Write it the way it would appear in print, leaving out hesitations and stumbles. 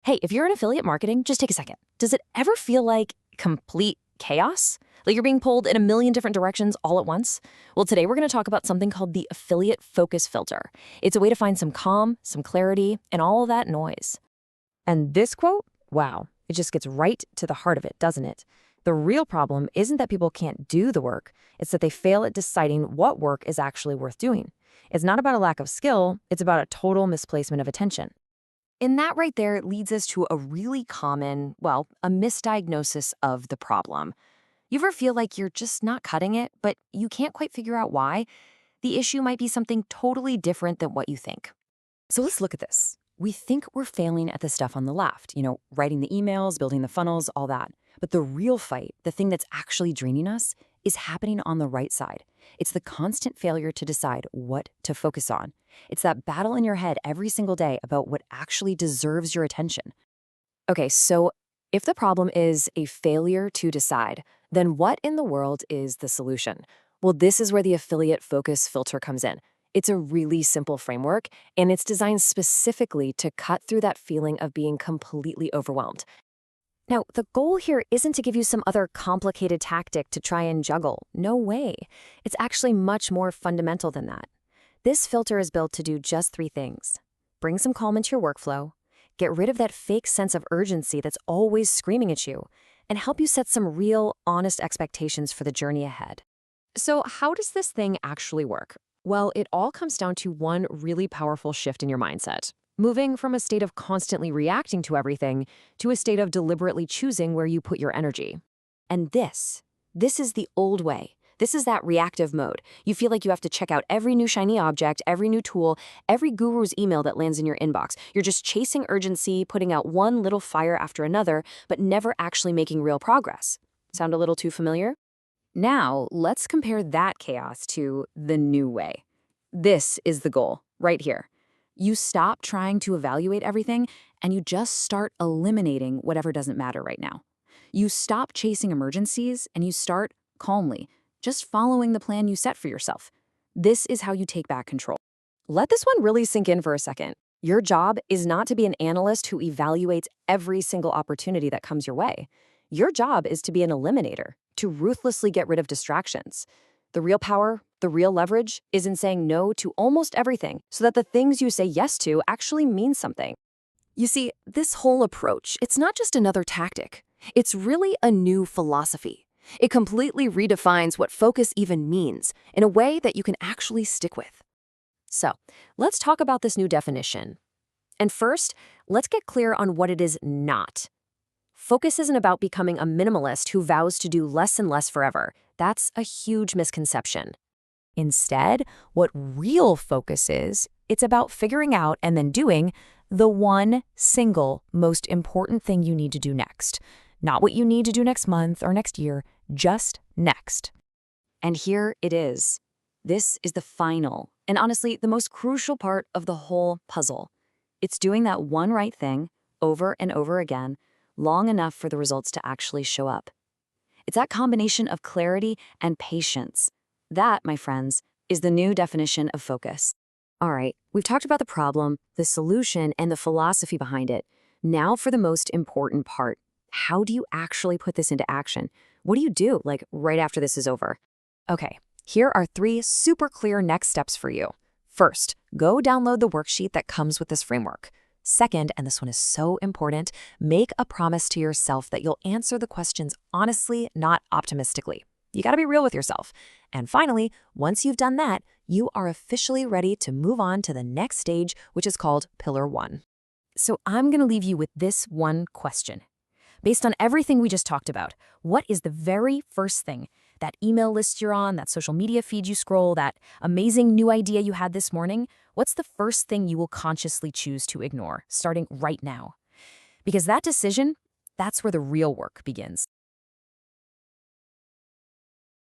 Hey, if you're in affiliate marketing, just take a second. Does it ever feel like complete chaos? Like you're being pulled in a million different directions all at once? Well, today we're going to talk about something called the affiliate focus filter. It's a way to find some calm, some clarity, and all of that noise. And this quote, wow, it just gets right to the heart of it, doesn't it? The real problem isn't that people can't do the work, it's that they fail at deciding what work is actually worth doing. It's not about a lack of skill, it's about a total misplacement of attention. And that right there leads us to a really common, well, a misdiagnosis of the problem. You ever feel like you're just not cutting it, but you can't quite figure out why? The issue might be something totally different than what you think. So let's look at this. We think we're failing at the stuff on the left, writing the emails, building the funnels, all that. But the real fight, the thing that's actually draining us, is happening on the right side. It's the constant failure to decide what to focus on. It's that battle in your head every single day about what actually deserves your attention. Okay, so if the problem is a failure to decide, then what in the world is the solution? Well, this is where the affiliate focus filter comes in. It's a really simple framework, and it's designed specifically to cut through that feeling of being completely overwhelmed. Now, the goal here isn't to give you some other complicated tactic to try and juggle. No way. It's actually much more fundamental than that. This filter is built to do just three things. Bring some calm into your workflow, get rid of that fake sense of urgency that's always screaming at you, and help you set some real, honest expectations for the journey ahead. So how does this thing actually work? Well, it all comes down to one really powerful shift in your mindset. Moving from a state of constantly reacting to everything to a state of deliberately choosing where you put your energy. And this is the old way. This is that reactive mode. You feel like you have to check out every new shiny object, every new tool, every guru's email that lands in your inbox. You're just chasing urgency, putting out one little fire after another, but never actually making real progress. Sound a little too familiar? Now, let's compare that chaos to the new way. This is the goal, right here. You stop trying to evaluate everything, and you just start eliminating whatever doesn't matter right now. You stop chasing emergencies, and you start calmly, just following the plan you set for yourself. This is how you take back control. Let this one really sink in for a second. Your job is not to be an analyst who evaluates every single opportunity that comes your way. Your job is to be an eliminator, to ruthlessly get rid of distractions. The real power, the real leverage, is in saying no to almost everything so that the things you say yes to actually mean something. You see, this whole approach, it's not just another tactic. It's really a new philosophy. It completely redefines what focus even means in a way that you can actually stick with. So, let's talk about this new definition. And first, let's get clear on what it is not. Focus isn't about becoming a minimalist who vows to do less and less forever. That's a huge misconception. Instead, what real focus is, it's about figuring out and then doing the one single most important thing you need to do next. Not what you need to do next month or next year, just next. And here it is. This is the final, and honestly, the most crucial part of the whole puzzle. It's doing that one right thing over and over again, long enough for the results to actually show up. It's that combination of clarity and patience. That, my friends, is the new definition of focus. All right, we've talked about the problem, the solution, and the philosophy behind it. Now for the most important part. How do you actually put this into action? What do you do, like, right after this is over? Okay, here are three super clear next steps for you. First, go download the worksheet that comes with this framework. Second, and this one is so important, make a promise to yourself that you'll answer the questions honestly, not optimistically. You gotta be real with yourself. And finally, once you've done that, you are officially ready to move on to the next stage, which is called Pillar 1. So I'm gonna leave you with this one question. Based on everything we just talked about, what is the very first thing, that email list you're on, that social media feed you scroll, that amazing new idea you had this morning? What's the first thing you will consciously choose to ignore, starting right now? Because that decision, that's where the real work begins.